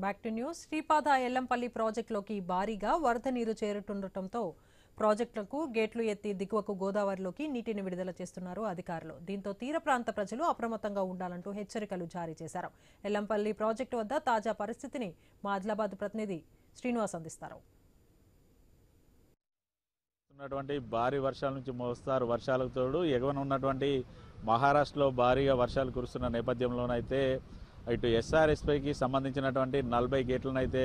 Back to news. Sripada Yellampalli ప్రాజెక్టులోకి భారీగా వరద నీరు చేరుతుండటంతో ప్రాజెక్టులకు గేట్లు ఎత్తి దిగువకు గోదావరిలోకి నీటిని విడుదల చేస్తున్నారు అధికారులు. దీంతో తీర ప్రాంత ప్రజలు అప్రమత్తంగా ఉండాలంటూ హెచ్చరికలు జారీ చేశారు. ఎల్లంపల్లి ప్రాజెక్టు వద్ద తాజా పరిస్థితిని మా ఆదిలాబాద్ ప్రతినిధి శ్రీనివాస్ అందిస్తారు. భారీ వర్షాల నుంచి మోస్తారు వర్షాలకు తోడు ఎగువన ఉన్నటువంటి మహారాష్ట్రలో భారీగా వర్షాలు కురుస్తున్న నేపథ్యంలోనైతే ఇటు ఎస్ఆర్ఎస్పైకి సంబంధించినటువంటి 40 గేట్లను అయితే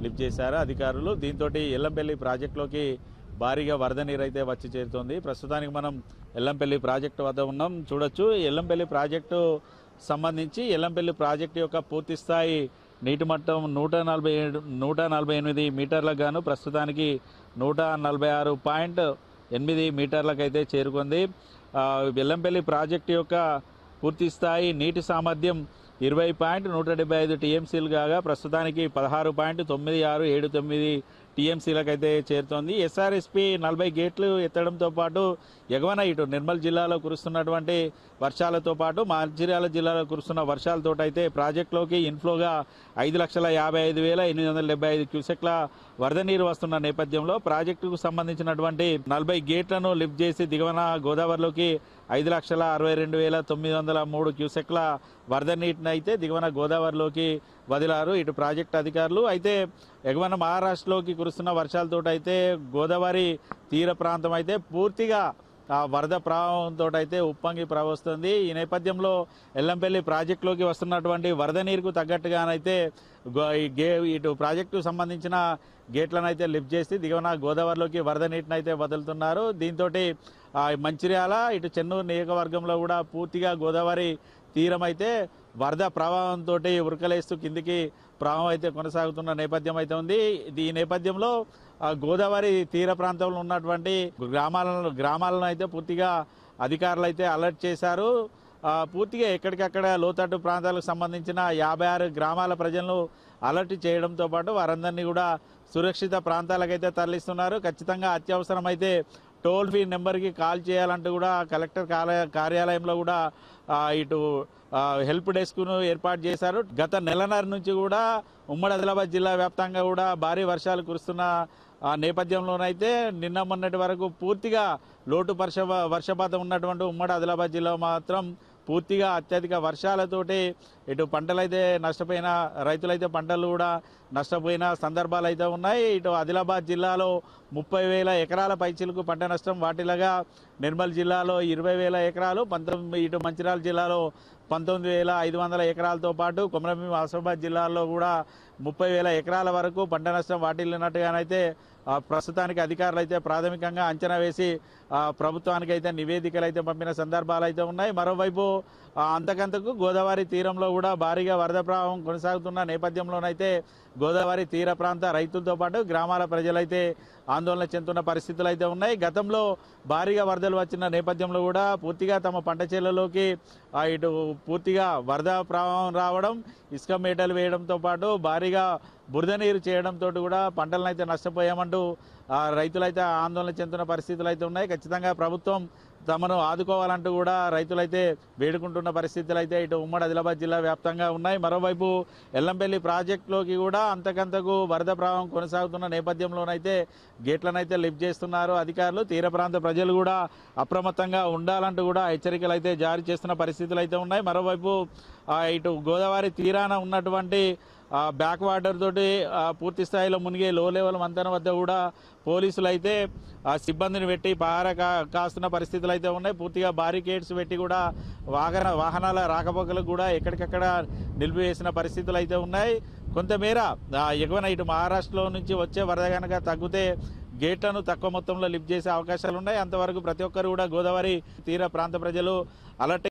లిఫ్ట్ చేశారు అధికారులు. దీంతో ఎల్లంపల్లి ప్రాజెక్టులోకి భారీగా వరద నీరు అయితే వచ్చి చేరుతోంది. ప్రస్తుతానికి మనం ఎల్లంపల్లి ప్రాజెక్టు వద్ద ఉన్నాం. చూడొచ్చు ఎల్లంపల్లి ప్రాజెక్టు సంబంధించి ఎల్లంపల్లి ప్రాజెక్టు యొక్క పూర్తి స్థాయి నీటి మట్టం 148 మీటర్లకు గాను ప్రస్తుతానికి 146.8 మీటర్లకు అయితే చేరుకుంది. ఎల్లంపల్లి ప్రాజెక్టు యొక్క పూర్తి స్థాయి నీటి సామర్థ్యం 20.175 టీఎంసీలు కాగా ప్రస్తుతానికి 16.9679 టీఎంసీలకు అయితే చేరుతోంది. ఎస్ఆర్ఎస్పీ 40 గేట్లు ఎత్తడంతో పాటు ఎగువన ఇటు నిర్మల్ జిల్లాలో కురుస్తున్నటువంటి వర్షాలతో పాటు మంచిర్యాల జిల్లాలో కురుస్తున్న వర్షాలతో అయితే ప్రాజెక్టులోకి ఇన్ఫ్లోగా 5,55,875 క్యూసెక్ల వరద నీరు వస్తున్న నేపథ్యంలో ప్రాజెక్టుకు సంబంధించినటువంటి 40 గేట్లను లిఫ్ట్ చేసి దిగువన గోదావరిలోకి 5,62,903 క్యూసెక్ల వరద నీటిని అయితే దిగువన గోదావరిలోకి వదిలారు ఇటు ప్రాజెక్టు అధికారులు. అయితే ఎగువన మహారాష్ట్రలోకి కురుస్తున్న వర్షాలతో అయితే గోదావరి తీర ప్రాంతం అయితే పూర్తిగా వరద ప్రవాహంతో అయితే ఉప్పొంగి ప్రవహిస్తుంది. ఈ నేపథ్యంలో ఎల్లంపల్లి ప్రాజెక్టులోకి వస్తున్నటువంటి వరద నీరుకు తగ్గట్టుగానైతే ఇటు ప్రాజెక్టుకు సంబంధించిన గేట్లను అయితే లిఫ్ట్ చేసి దిగువన గోదావరిలోకి వరద నీటిని అయితే వదులుతున్నారు. దీంతో మంచిర్యాల ఇటు చెన్నూరు నియోజకవర్గంలో కూడా పూర్తిగా గోదావరి తీరం అయితే వరద ప్రవాహంతో ఉరకలేస్తూ కిందికి ప్రవాహం అయితే కొనసాగుతున్న నేపథ్యం అయితే ఉంది. ఈ నేపథ్యంలో గోదావరి తీర ప్రాంతంలో ఉన్నటువంటి గ్రామాలను అయితే పూర్తిగా అధికారులు అయితే అలర్ట్ చేశారు. పూర్తిగా ఎక్కడికక్కడ లోతట్టు ప్రాంతాలకు సంబంధించిన 56 గ్రామాల ప్రజలను అలర్ట్ చేయడంతో పాటు వారందరినీ కూడా సురక్షిత ప్రాంతాలకైతే తరలిస్తున్నారు. ఖచ్చితంగా అత్యవసరమైతే టోల్ ఫ్రీ నెంబర్కి కాల్ చేయాలంటూ కూడా కలెక్టర్ కార్యాలయంలో కూడా ఇటు హెల్ప్ డెస్క్ను ఏర్పాటు చేశారు. గత నెలన్నర నుంచి కూడా ఉమ్మడి ఆదిలాబాద్ జిల్లా వ్యాప్తంగా కూడా భారీ వర్షాలు కురుస్తున్న నేపథ్యంలోనైతే నిన్న మొన్నటి వరకు పూర్తిగా లోటు వర్షపాతం ఉన్నటువంటి ఉమ్మడి ఆదిలాబాద్ జిల్లా మాత్రం పూర్తిగా అత్యధిక వర్షాలతోటి ఇటు పంటలైతే నష్టపోయిన రైతులైతే పంటలు కూడా నష్టపోయిన సందర్భాలు అయితే ఉన్నాయి. ఇటు ఆదిలాబాద్ జిల్లాలో 30,000 ఎకరాల పైచిలకు పంట నష్టం వాటిలాగా నిర్మల్ జిల్లాలో 20,000 ఎకరాలు, ఇటు మంచిర్యాల జిల్లాలో 19,500 ఎకరాలతో పాటు కొమరంభీం ఆసిఫాబాద్ జిల్లాలో కూడా 30,000 ఎకరాల వరకు పంట నష్టం వాటిల్లినట్టుగానైతే ప్రస్తుతానికి అధికారులు అయితే ప్రాథమికంగా అంచనా వేసి ప్రభుత్వానికి అయితే నివేదికలు అయితే పంపిన సందర్భాలు అయితే ఉన్నాయి. మరోవైపు అంతకంతకు గోదావరి తీరంలో కూడా భారీగా వరద ప్రవాహం కొనసాగుతున్న నేపథ్యంలోనైతే గోదావరి తీర ప్రాంత రైతులతో పాటు గ్రామాల ప్రజలైతే ఆందోళన చెందుతున్న పరిస్థితులు అయితే ఉన్నాయి. గతంలో భారీగా వరదలు వచ్చిన నేపథ్యంలో కూడా పూర్తిగా తమ పంట చేలలోకి ఇటు పూర్తిగా వరద ప్రవాహం రావడం, ఇసుక మేటలు వేయడంతో పాటు భారీగా బురద నీరు చేయడంతో కూడా పంటలను అయితే నష్టపోయామంటూ రైతులైతే ఆందోళన చెందుతున్న పరిస్థితులు అయితే ఉన్నాయి. ఖచ్చితంగా ప్రభుత్వం తమను ఆదుకోవాలంటూ కూడా రైతులైతే వేడుకుంటున్న పరిస్థితులు అయితే ఇటు ఉమ్మడి ఆదిలాబాద్ జిల్లా వ్యాప్తంగా ఉన్నాయి. మరోవైపు ఎల్లంపల్లి ప్రాజెక్టులోకి కూడా అంతకంతకు వరద ప్రవాహం కొనసాగుతున్న నేపథ్యంలోనైతే గేట్లనైతే లిఫ్ట్ చేస్తున్నారు అధికారులు. తీర ప్రాంత ప్రజలు కూడా అప్రమత్తంగా ఉండాలంటూ కూడా హెచ్చరికలు అయితే జారీ చేస్తున్న పరిస్థితులు అయితే ఉన్నాయి. మరోవైపు ఇటు గోదావరి తీరాన ఉన్నటువంటి బ్యాక్ వాటర్ తోటి పూర్తి స్థాయిలో మునిగే లో లెవెల్ వంతెన వద్ద కూడా పోలీసులు అయితే సిబ్బందిని పెట్టి పహారా కాస్తున్న పరిస్థితులు అయితే ఉన్నాయి. పూర్తిగా బారికేడ్స్ పెట్టి కూడా వాహనాల రాకపోకలకు కూడా ఎక్కడికక్కడ నిలిపివేసిన పరిస్థితులు అయితే ఉన్నాయి. కొంతమేర ఎగువన ఇటు మహారాష్ట్రలో నుంచి వచ్చే వరద కనుక తగ్గితే గేట్లను తక్కువ మొత్తంలో లిఫ్ట్ చేసే అవకాశాలు ఉన్నాయి. అంతవరకు ప్రతి ఒక్కరు కూడా గోదావరి తీర ప్రాంత ప్రజలు అలర్ట్